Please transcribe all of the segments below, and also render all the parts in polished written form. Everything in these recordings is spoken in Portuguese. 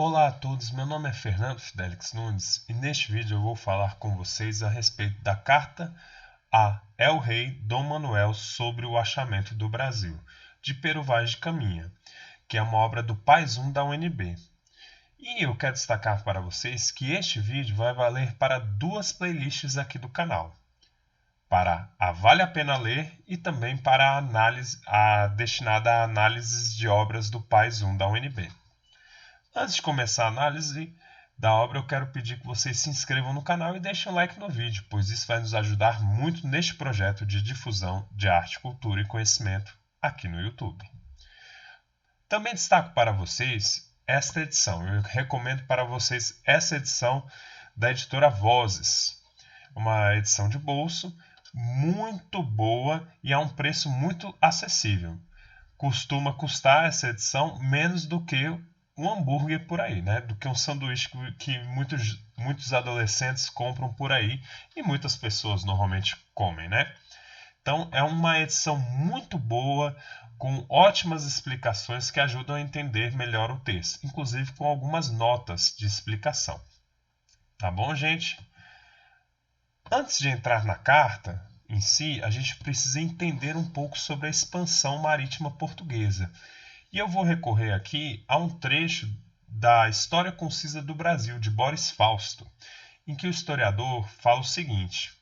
Olá a todos, meu nome é Fernando Fidelix Nunes e neste vídeo eu vou falar com vocês a respeito da carta a El-Rei Dom Manuel sobre o achamento do Brasil, de Pero Vaz de Caminha, que é uma obra do Paizum da UNB. E eu quero destacar para vocês que este vídeo vai valer para duas playlists aqui do canal, para a Vale a Pena Ler e também para destinada a análises de obras do Paizum da UNB. Antes de começar a análise da obra, eu quero pedir que vocês se inscrevam no canal e deixem um like no vídeo, pois isso vai nos ajudar muito neste projeto de difusão de arte, cultura e conhecimento aqui no YouTube. Também destaco para vocês esta edição. Eu recomendo para vocês essa edição da editora Vozes, uma edição de bolso muito boa e a um preço muito acessível. Costuma custar essa edição menos do que um hambúrguer por aí, né? Do que um sanduíche que muitos adolescentes compram por aí e muitas pessoas normalmente comem, né? Então é uma edição muito boa, com ótimas explicações que ajudam a entender melhor o texto, inclusive com algumas notas de explicação. Tá bom, gente? Antes de entrar na carta em si, a gente precisa entender um pouco sobre a expansão marítima portuguesa. E eu vou recorrer aqui a um trecho da História Concisa do Brasil, de Boris Fausto, em que o historiador fala o seguinte: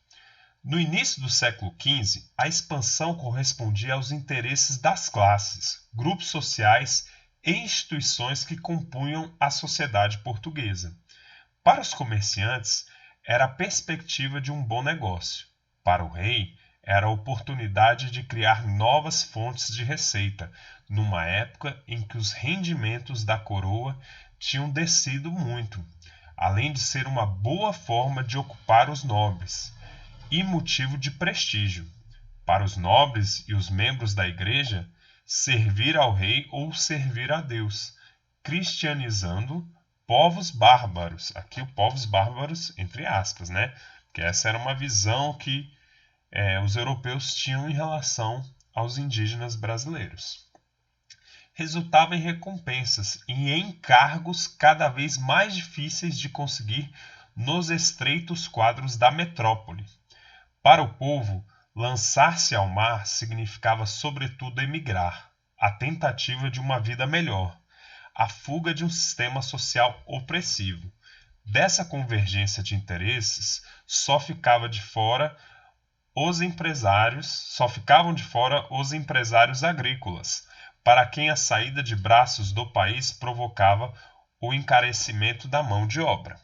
no início do século XV, a expansão correspondia aos interesses das classes, grupos sociais e instituições que compunham a sociedade portuguesa. Para os comerciantes, era a perspectiva de um bom negócio. Para o rei, era a oportunidade de criar novas fontes de receita, numa época em que os rendimentos da coroa tinham descido muito, além de ser uma boa forma de ocupar os nobres e motivo de prestígio. Para os nobres e os membros da igreja, servir ao rei ou servir a Deus, cristianizando povos bárbaros. Aqui o povos bárbaros entre aspas, né? Porque essa era uma visão que os europeus tinham em relação aos indígenas brasileiros. Resultava em recompensas e em encargos cada vez mais difíceis de conseguir nos estreitos quadros da metrópole. Para o povo, lançar-se ao mar significava sobretudo emigrar, a tentativa de uma vida melhor, a fuga de um sistema social opressivo. Dessa convergência de interesses, só ficavam de fora os empresários agrícolas, para quem a saída de braços do país provocava o encarecimento da mão de obra.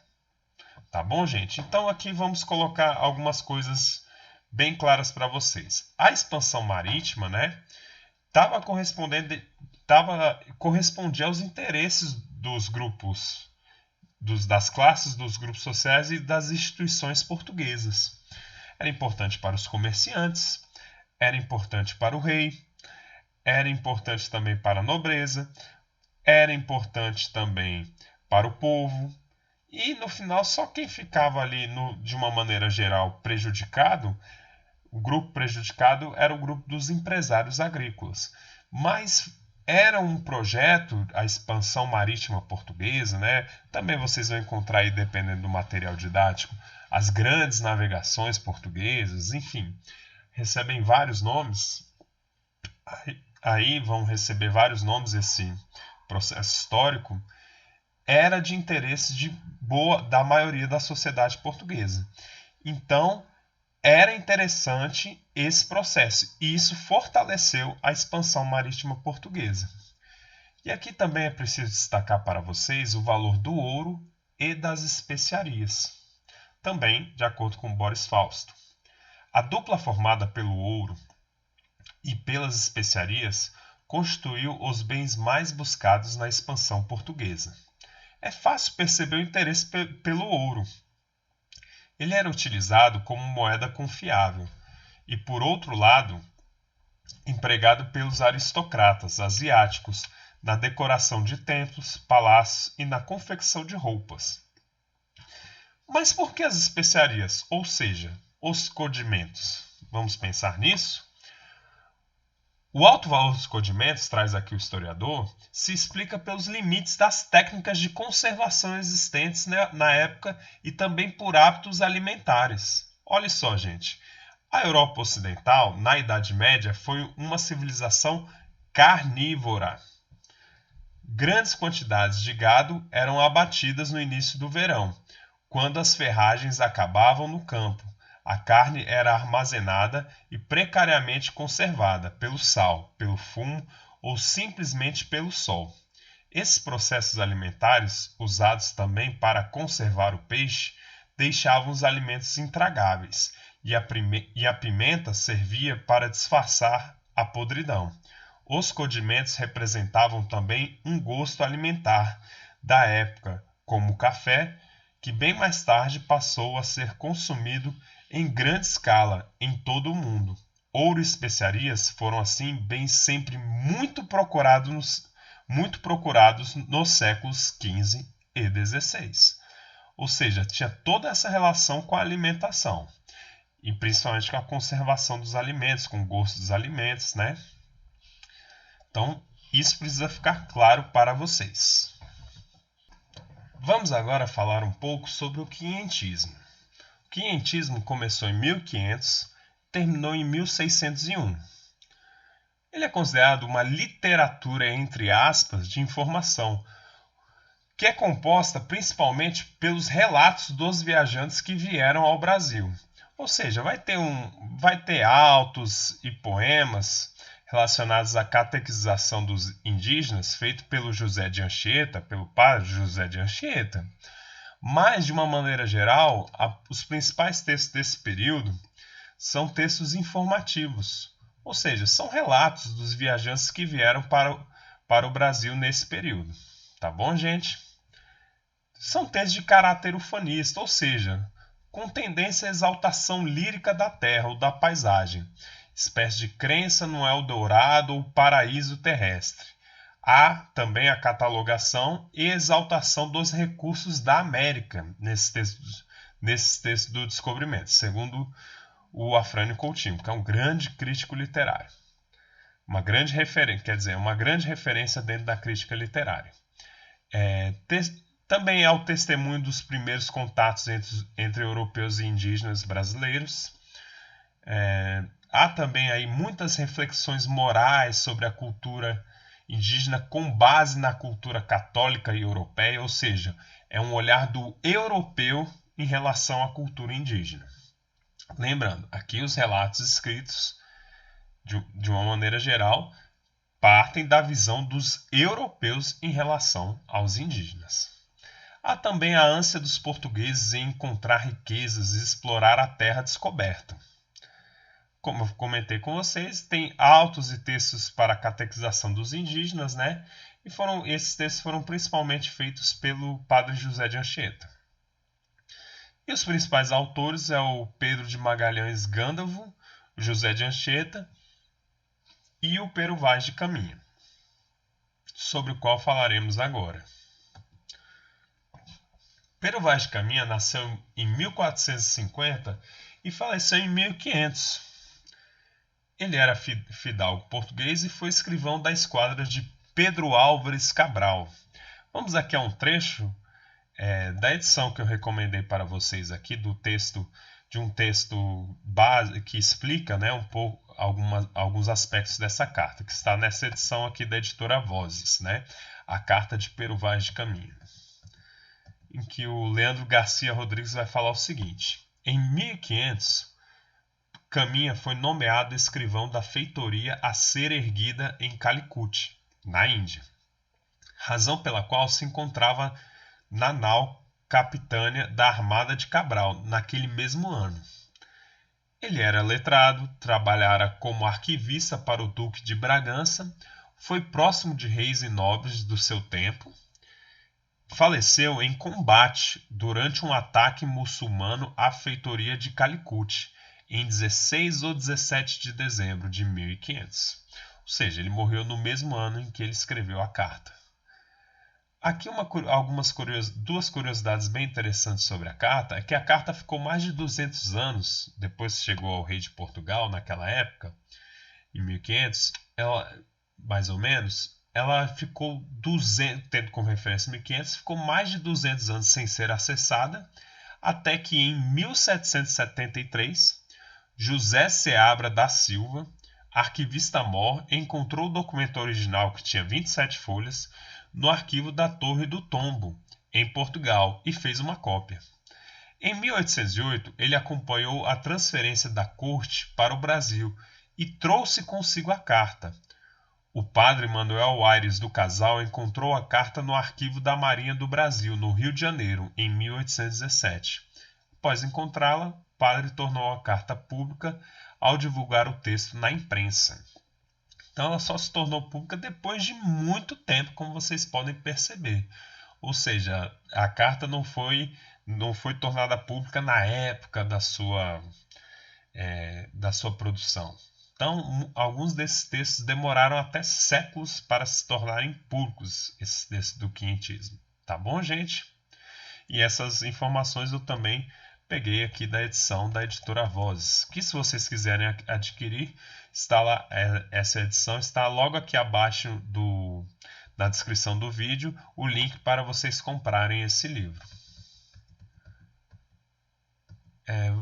Tá bom, gente? Então aqui vamos colocar algumas coisas bem claras para vocês. A expansão marítima, né, correspondia aos interesses dos grupos, das classes, dos grupos sociais e das instituições portuguesas. Era importante para os comerciantes, era importante para o rei, era importante também para a nobreza, era importante também para o povo. E no final, só quem ficava ali, de uma maneira geral, prejudicado, o grupo prejudicado era o grupo dos empresários agrícolas. Mas era um projeto, a expansão marítima portuguesa, né? Também vocês vão encontrar aí, dependendo do material didático, as grandes navegações portuguesas, enfim, recebem vários nomes. Aí vão receber vários nomes esse processo histórico. Era de interesse da maioria da sociedade portuguesa. Então, era interessante esse processo, e isso fortaleceu a expansão marítima portuguesa. E aqui também é preciso destacar para vocês o valor do ouro e das especiarias, também de acordo com Boris Fausto. A dupla formada pelo ouro e pelas especiarias constituiu os bens mais buscados na expansão portuguesa. É fácil perceber o interesse pelo ouro. Ele era utilizado como moeda confiável e, por outro lado, empregado pelos aristocratas asiáticos na decoração de templos, palácios e na confecção de roupas. Mas por que as especiarias, ou seja, os condimentos? Vamos pensar nisso? O alto valor dos condimentos, traz aqui o historiador, se explica pelos limites das técnicas de conservação existentes na época e também por hábitos alimentares. Olha só, gente. A Europa Ocidental, na Idade Média, foi uma civilização carnívora. Grandes quantidades de gado eram abatidas no início do verão, quando as ferragens acabavam no campo. A carne era armazenada e precariamente conservada pelo sal, pelo fumo ou simplesmente pelo sol. Esses processos alimentares, usados também para conservar o peixe, deixavam os alimentos intragáveis, e a pimenta servia para disfarçar a podridão. Os condimentos representavam também um gosto alimentar da época, como o café, que bem mais tarde passou a ser consumido em grande escala em todo o mundo. Ouro e especiarias foram assim bens sempre muito procurados nos séculos XV e XVI. Ou seja, tinha toda essa relação com a alimentação, e principalmente com a conservação dos alimentos, com o gosto dos alimentos, né? Então, isso precisa ficar claro para vocês. Vamos agora falar um pouco sobre o quinhentismo. O quinhentismo começou em 1500 e terminou em 1601. Ele é considerado uma literatura, entre aspas, de informação, que é composta principalmente pelos relatos dos viajantes que vieram ao Brasil. Ou seja, vai ter autos e poemas relacionados à catequização dos indígenas, feito pelo José de Anchieta, pelo padre José de Anchieta. Mas, de uma maneira geral, os principais textos desse período são textos informativos, ou seja, são relatos dos viajantes que vieram para o Brasil nesse período. Tá bom, gente? São textos de caráter ufanista, ou seja, com tendência à exaltação lírica da terra ou da paisagem, espécie de crença no Eldorado ou paraíso terrestre. Há também a catalogação e exaltação dos recursos da América nesses textos do descobrimento, segundo o Afrânio Coutinho, que é um grande crítico literário. Uma grande referência dentro da crítica literária. Também há o testemunho dos primeiros contatos entre europeus e indígenas brasileiros. Há também aí muitas reflexões morais sobre a cultura indígena com base na cultura católica e europeia, ou seja, é um olhar do europeu em relação à cultura indígena. Lembrando, aqui os relatos escritos, de uma maneira geral, partem da visão dos europeus em relação aos indígenas. Há também a ânsia dos portugueses em encontrar riquezas e explorar a terra descoberta. Como eu comentei com vocês, tem autos e textos para a catequização dos indígenas, né? E esses textos foram principalmente feitos pelo padre José de Anchieta. E os principais autores é o Pedro de Magalhães Gândavo, o José de Anchieta e o Pero Vaz de Caminha, sobre o qual falaremos agora. Pero Vaz de Caminha nasceu em 1450 e faleceu em 1500. Ele era fidalgo português e foi escrivão da esquadra de Pedro Álvares Cabral. Vamos aqui a um trecho da edição que eu recomendei para vocês aqui, de um texto base que explica, né, um pouco alguns aspectos dessa carta, que está nessa edição aqui da editora Vozes, né, a carta de Pero Vaz de Caminha, em que o Leandro Garcia Rodrigues vai falar o seguinte: em 1500, Caminha foi nomeado escrivão da feitoria a ser erguida em Calicut, na Índia, razão pela qual se encontrava na nau capitânia da Armada de Cabral, naquele mesmo ano. Ele era letrado, trabalhara como arquivista para o Duque de Bragança, foi próximo de reis e nobres do seu tempo, faleceu em combate durante um ataque muçulmano à feitoria de Calicut, em 16 ou 17 de dezembro de 1500. Ou seja, ele morreu no mesmo ano em que ele escreveu a carta. Aqui duas curiosidades bem interessantes sobre a carta é que a carta ficou mais de 200 anos, depois chegou ao rei de Portugal naquela época, em 1500, ela, mais ou menos, ela ficou 200, tendo como referência 1500, ficou mais de 200 anos sem ser acessada, até que em 1773, José Seabra da Silva, arquivista-mor, encontrou o documento original, que tinha 27 folhas, no arquivo da Torre do Tombo, em Portugal, e fez uma cópia. Em 1808, ele acompanhou a transferência da corte para o Brasil e trouxe consigo a carta. O padre Manuel Aires do Casal encontrou a carta no arquivo da Marinha do Brasil, no Rio de Janeiro, em 1817. Após encontrá-la, o padre tornou a carta pública ao divulgar o texto na imprensa. Então ela só se tornou pública depois de muito tempo, como vocês podem perceber. Ou seja, a carta não foi tornada pública na época da sua produção. Então, alguns desses textos demoraram até séculos para se tornarem públicos, esses textos do quinhentismo. Tá bom, gente? E essas informações eu também peguei aqui da edição da editora Vozes, que se vocês quiserem adquirir, está lá, essa edição está logo aqui abaixo na descrição do vídeo, o link para vocês comprarem esse livro.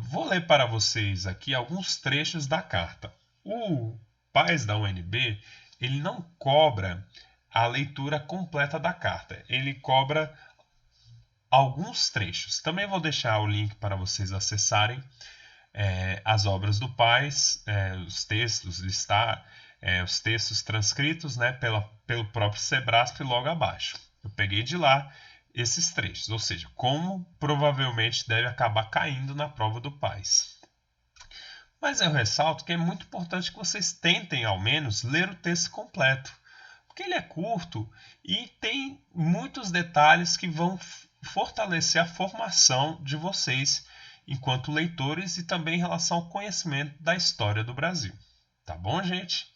Vou ler para vocês aqui alguns trechos da carta. O PAS da UNB, ele não cobra a leitura completa da carta, ele cobra alguns trechos. Também vou deixar o link para vocês acessarem as obras do PAS, os textos, listar os textos transcritos, né, pelo próprio Sebrasp logo abaixo. Eu peguei de lá esses trechos, ou seja, como provavelmente deve acabar caindo na prova do PAS. Mas eu ressalto que é muito importante que vocês tentem, ao menos, ler o texto completo, porque ele é curto e tem muitos detalhes que vão fortalecer a formação de vocês enquanto leitores e também em relação ao conhecimento da história do Brasil. Tá bom, gente?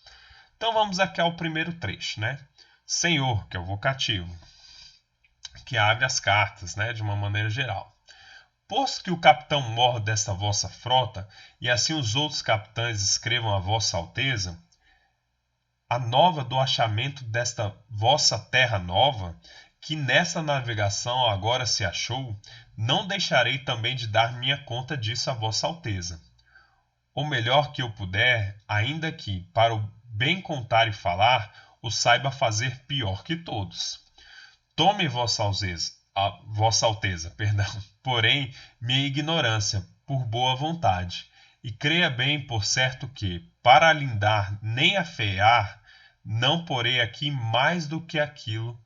Então vamos aqui ao primeiro trecho, né? Senhor, que é o vocativo, que abre as cartas, né, de uma maneira geral. Posto que o capitão mor desta vossa frota, e assim os outros capitães escrevam a vossa alteza, a nova do achamento desta vossa terra nova, que nesta navegação agora se achou, não deixarei também de dar minha conta disso a vossa alteza. O melhor que eu puder, ainda que, para o bem contar e falar, o saiba fazer pior que todos. Tome vossa alteza, porém, minha ignorância, por boa vontade, e creia bem por certo que, para alindar nem afear, não porei aqui mais do que aquilo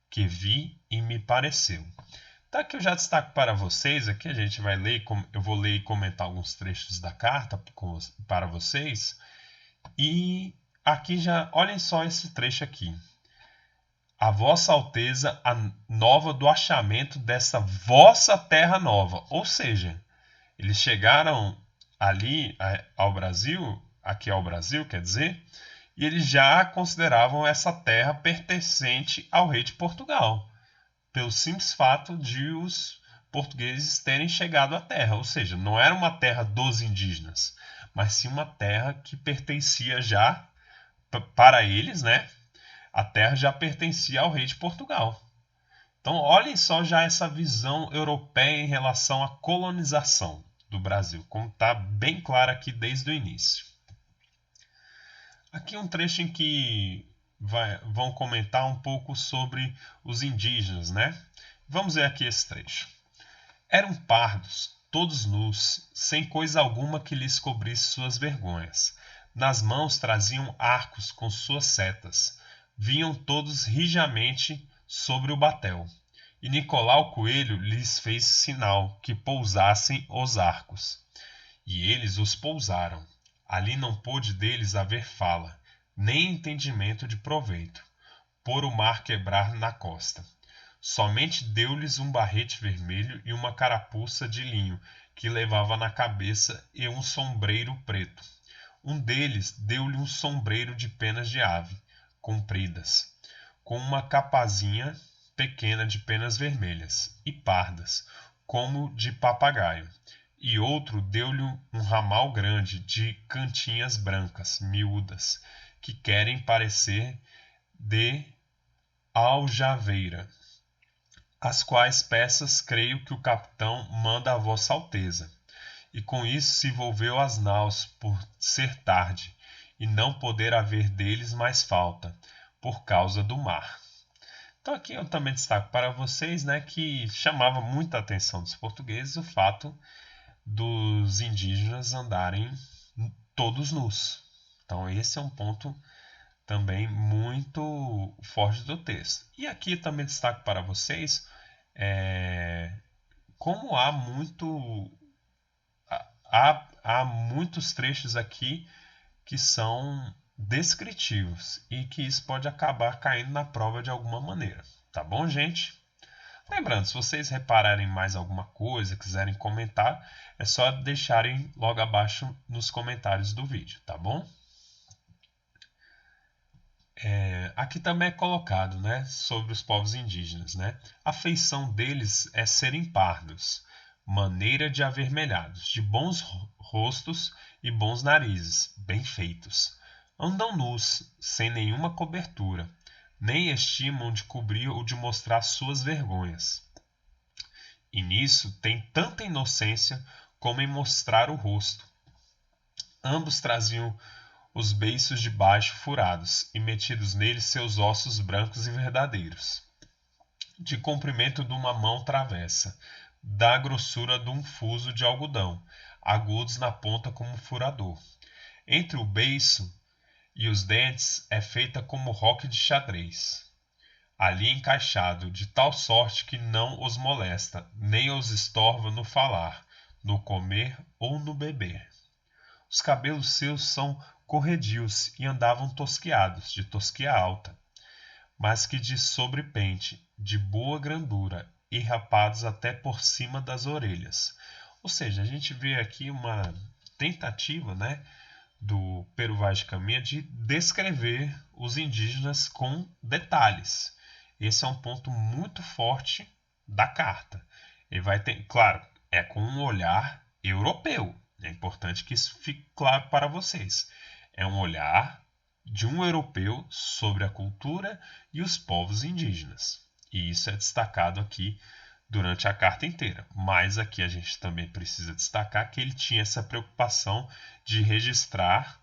que vi e me pareceu. Tá, que eu já destaco para vocês, aqui a gente vai ler, eu vou ler e comentar alguns trechos da carta para vocês, e aqui já, olhem só esse trecho aqui. A vossa alteza, a nova do achamento dessa vossa terra nova. Ou seja, eles chegaram ali ao Brasil, aqui ao Brasil, quer dizer, e eles já consideravam essa terra pertencente ao rei de Portugal, pelo simples fato de os portugueses terem chegado à terra. Ou seja, não era uma terra dos indígenas, mas sim uma terra que pertencia já, para eles, né? A terra já pertencia ao rei de Portugal. Então, olhem só já essa visão europeia em relação à colonização do Brasil, como está bem claro aqui desde o início. Aqui um trecho em que vão comentar um pouco sobre os indígenas, né? Vamos ver aqui esse trecho. Eram pardos, todos nus, sem coisa alguma que lhes cobrisse suas vergonhas. Nas mãos traziam arcos com suas setas. Vinham todos rijamente sobre o batel, e Nicolau Coelho lhes fez sinal que pousassem os arcos. E eles os pousaram. Ali não pôde deles haver fala, nem entendimento de proveito, por o mar quebrar na costa. Somente deu-lhes um barrete vermelho e uma carapuça de linho que levava na cabeça e um sombreiro preto. Um deles deu-lhe um sombreiro de penas de ave, compridas, com uma capazinha pequena de penas vermelhas e pardas, como de papagaio, e outro deu-lhe um ramal grande de cantinhas brancas, miúdas, que querem parecer de aljaveira, as quais peças creio que o capitão manda a Vossa Alteza. E com isso se volveu às naus por ser tarde, e não poder haver deles mais falta, por causa do mar. Então aqui eu também destaco para vocês, né, que chamava muita atenção dos portugueses o fato dos indígenas andarem todos nus. Então esse é um ponto também muito forte do texto. E aqui também destaco para vocês como há muitos trechos aqui que são descritivos e que isso pode acabar caindo na prova de alguma maneira. Tá bom, gente? Lembrando, se vocês repararem mais alguma coisa, quiserem comentar, é só deixarem logo abaixo nos comentários do vídeo, tá bom? Aqui também é colocado, né, sobre os povos indígenas, né? A feição deles é serem pardos, maneira de avermelhados, de bons rostos e bons narizes, bem feitos. Andam nus, sem nenhuma cobertura, nem estimam de cobrir ou de mostrar suas vergonhas. E nisso tem tanta inocência como em mostrar o rosto. Ambos traziam os beiços de baixo furados, e metidos neles seus ossos brancos e verdadeiros, de comprimento de uma mão travessa, da grossura de um fuso de algodão, agudos na ponta como furador. Entre o beiço e os dentes é feita como roque de xadrez, ali encaixado, de tal sorte que não os molesta, nem os estorva no falar, no comer ou no beber. Os cabelos seus são corredios e andavam tosquiados, de tosquia alta, mas que de sobrepente, de boa grandura, e rapados até por cima das orelhas. Ou seja, a gente vê aqui uma tentativa, né, do Pero Vaz de Caminha de descrever os indígenas com detalhes. Esse é um ponto muito forte da carta. Ele vai ter, claro, é com um olhar europeu. É importante que isso fique claro para vocês. É um olhar de um europeu sobre a cultura e os povos indígenas. E isso é destacado aqui durante a carta inteira. Mas aqui a gente também precisa destacar que ele tinha essa preocupação de registrar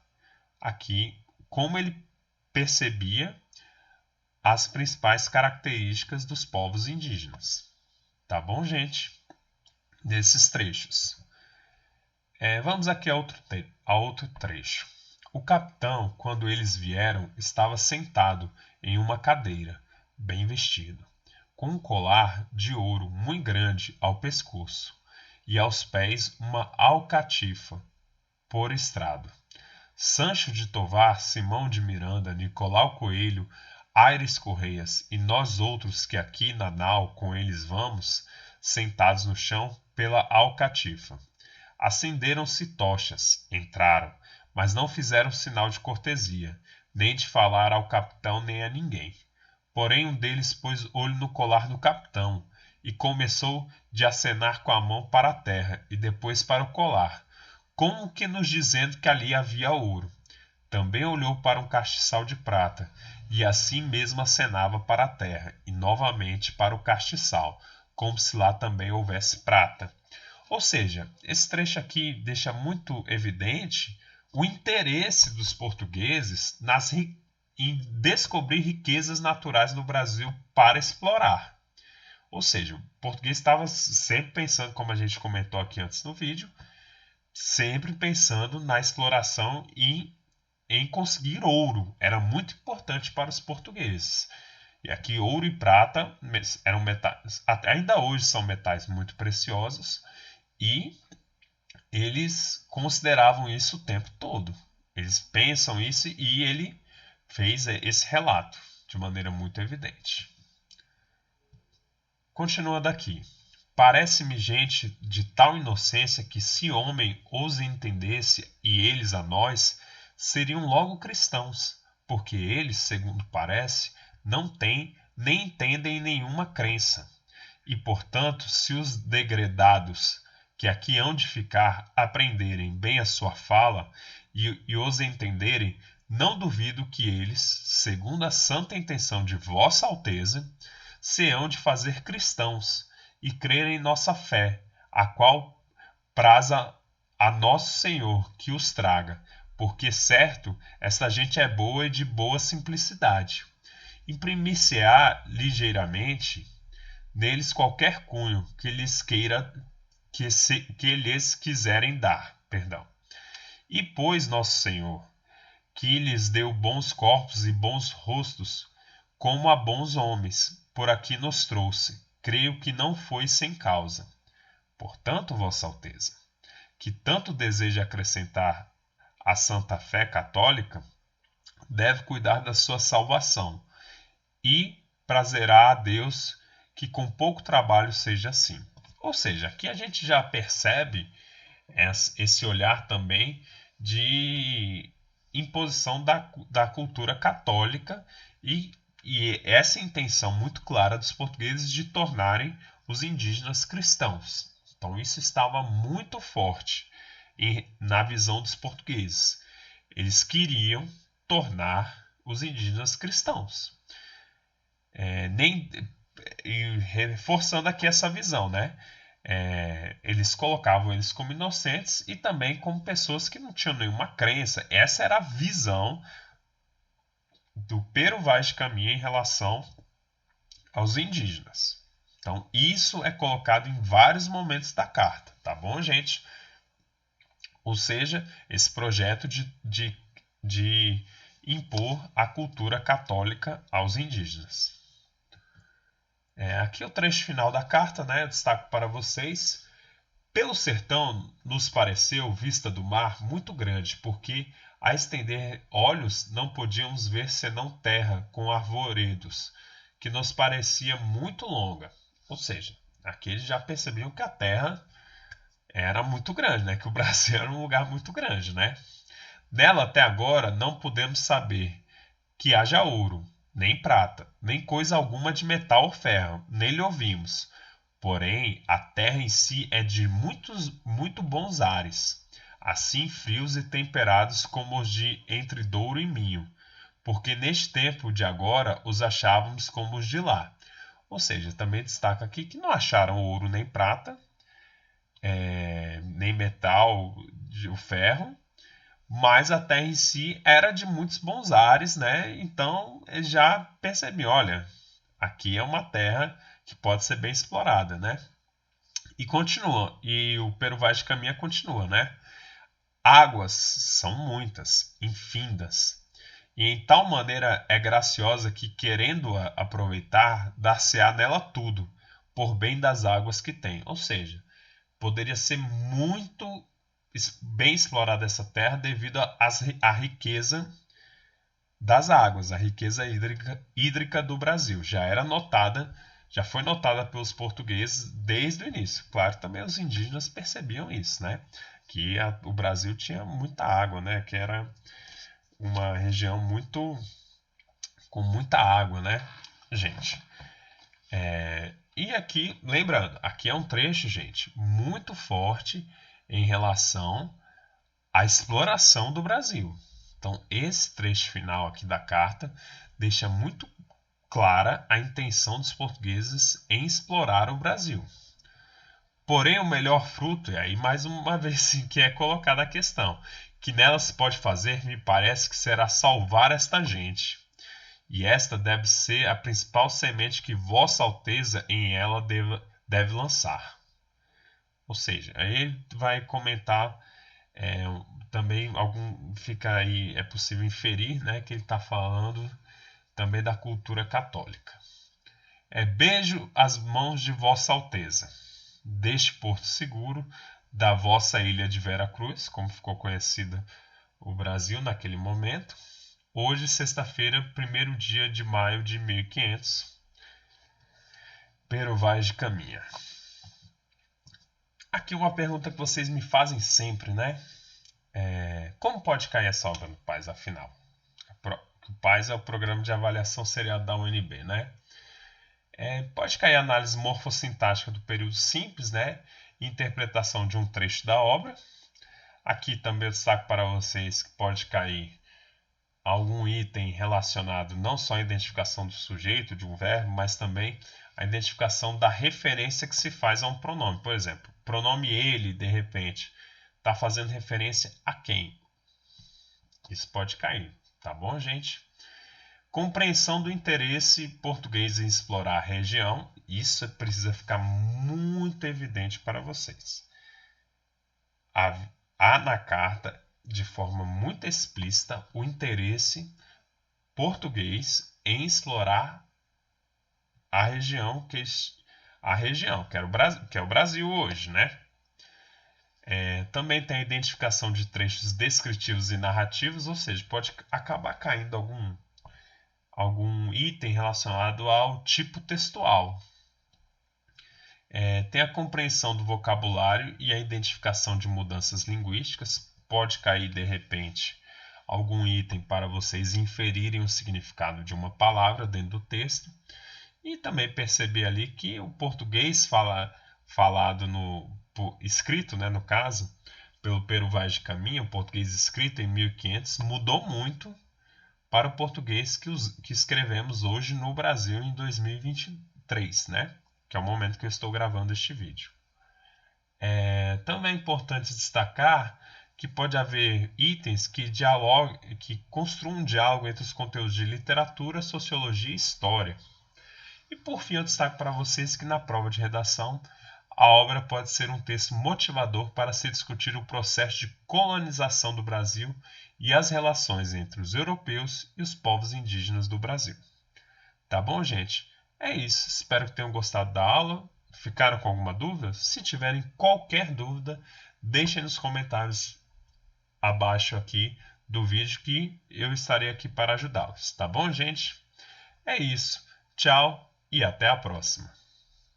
aqui como ele percebia as principais características dos povos indígenas. Tá bom, gente? Nesses trechos. Vamos aqui a outro trecho. O capitão, quando eles vieram, estava sentado em uma cadeira, bem vestido, com um colar de ouro muito grande ao pescoço, e aos pés uma alcatifa por estrado. Sancho de Tovar, Simão de Miranda, Nicolau Coelho, Aires Correias e nós outros que aqui na nau com eles vamos, sentados no chão pela alcatifa. Acenderam-se tochas, entraram, mas não fizeram sinal de cortesia, nem de falar ao capitão nem a ninguém. Porém um deles pôs olho no colar do capitão, e começou de acenar com a mão para a terra, e depois para o colar, como que nos dizendo que ali havia ouro. Também olhou para um castiçal de prata, e assim mesmo acenava para a terra, e novamente para o castiçal, como se lá também houvesse prata. Ou seja, esse trecho aqui deixa muito evidente o interesse dos portugueses em descobrir riquezas naturais no Brasil para explorar. Ou seja, o português estava sempre pensando, como a gente comentou aqui antes no vídeo, sempre pensando na exploração e em conseguir ouro. Era muito importante para os portugueses. E aqui ouro e prata eram metais, ainda hoje são metais muito preciosos, e eles consideravam isso o tempo todo. Eles pensam isso e ele fez esse relato de maneira muito evidente. Continua daqui. Parece-me gente de tal inocência que se homem os entendesse e eles a nós, seriam logo cristãos, porque eles, segundo parece, não têm nem entendem nenhuma crença. E, portanto, se os degredados que aqui hão de ficar aprenderem bem a sua fala e os entenderem, não duvido que eles, segundo a santa intenção de Vossa Alteza, se hão de fazer cristãos e crer em nossa fé, a qual praza a nosso Senhor que os traga, porque certo, esta gente é boa e de boa simplicidade. Imprimir-se-á ligeiramente neles qualquer cunho que lhes queira que lhes quiserem dar, perdão. E pois nosso Senhor, que lhes deu bons corpos e bons rostos, como a bons homens, por aqui nos trouxe, creio que não foi sem causa. Portanto, Vossa Alteza, que tanto deseja acrescentar à Santa Fé Católica, deve cuidar da sua salvação, e prazerá a Deus que com pouco trabalho seja assim. Ou seja, aqui a gente já percebe esse olhar também de imposição da cultura católica e essa intenção muito clara dos portugueses de tornarem os indígenas cristãos. Então isso estava muito forte na visão dos portugueses. Eles queriam tornar os indígenas cristãos. Reforçando aqui essa visão, né? Eles colocavam eles como inocentes e também como pessoas que não tinham nenhuma crença. Essa era a visão do Pero Vaz de Caminha em relação aos indígenas. Então, isso é colocado em vários momentos da carta, tá bom, gente? Ou seja, esse projeto de impor a cultura católica aos indígenas. Aqui é o trecho final da carta, né? Eu destaco para vocês. Pelo sertão nos pareceu vista do mar muito grande, porque a estender olhos não podíamos ver senão terra com arvoredos, que nos parecia muito longa. Ou seja, aqui eles já percebiam que a terra era muito grande, né? Que o Brasil era um lugar muito grande, né? Nela até agora não podemos saber que haja ouro, nem prata, nem coisa alguma de metal ou ferro, nem lhe ouvimos. Porém, a terra em si é de muito bons ares, assim frios e temperados como os de entre Douro e Minho, porque neste tempo de agora os achávamos como os de lá. Ou seja, também destaca aqui que não acharam ouro nem prata, nem metal, o ferro, mas a terra em si era de muitos bons ares, né? Então ele já percebeu, olha, aqui é uma terra que pode ser bem explorada, né? E continua, e o Pero Vaz de Caminha continua, né? Águas são muitas, infindas, e em tal maneira é graciosa que, querendo-a aproveitar, dar-se-á nela tudo, por bem das águas que tem. Ou seja, poderia ser muito bem explorada essa terra devido à riqueza das águas, a riqueza hídrica do Brasil. Já foi notada pelos portugueses desde o início. Claro, também os indígenas percebiam isso, né? Que o Brasil tinha muita água, né? Que era uma região com muita água, né, gente? E aqui, lembrando, aqui é um trecho, gente, muito forte em relação à exploração do Brasil. Então, esse trecho final aqui da carta deixa muito clara a intenção dos portugueses em explorar o Brasil. Porém, o melhor fruto, e aí mais uma vez que é colocada a questão, que nela se pode fazer, me parece que será salvar esta gente. E esta deve ser a principal semente que Vossa Alteza em ela deve lançar. Ou seja, aí ele vai comentar também fica aí, é possível inferir, né, que ele está falando também da cultura católica. Beijo as mãos de Vossa Alteza, deste porto seguro, da vossa ilha de Vera Cruz, como ficou conhecida o Brasil naquele momento. Hoje, sexta-feira, 1º dia de maio de 1500, Pero Vaz de Caminha. Aqui uma pergunta que vocês me fazem sempre, né? Como pode cair essa obra no PAS, afinal? O PAS é o Programa de Avaliação Seriada da UNB, né? Pode cair a análise morfossintática do período simples, né? Interpretação de um trecho da obra. Aqui também eu destaco para vocês que pode cair algum item relacionado não só à identificação do sujeito, de um verbo, mas também a identificação da referência que se faz a um pronome. Por exemplo, pronome ele, de repente, está fazendo referência a quem? Isso pode cair, tá bom, gente? Compreensão do interesse português em explorar a região. Isso precisa ficar muito evidente para vocês. Há na carta, de forma muito explícita, o interesse português em explorar a região que é o Brasil hoje, né? Também tem a identificação de trechos descritivos e narrativos, ou seja, pode acabar caindo algum item relacionado ao tipo textual. Tem a compreensão do vocabulário e a identificação de mudanças linguísticas. Pode cair, de repente, algum item para vocês inferirem o significado de uma palavra dentro do texto. E também perceber ali que o português falado escrito, né, no caso, pelo Pero Vaz de Caminha, o português escrito em 1500, mudou muito para o português que escrevemos hoje no Brasil em 2023, né? Que é o momento que eu estou gravando este vídeo. Também é importante destacar que pode haver itens que construam um diálogo entre os conteúdos de literatura, sociologia e história. E por fim, eu destaco para vocês que na prova de redação, a obra pode ser um texto motivador para se discutir o processo de colonização do Brasil e as relações entre os europeus e os povos indígenas do Brasil. Tá bom, gente? É isso. Espero que tenham gostado da aula. Ficaram com alguma dúvida? Se tiverem qualquer dúvida, deixem nos comentários abaixo aqui do vídeo que eu estarei aqui para ajudá-los. Tá bom, gente? É isso. Tchau e até a próxima.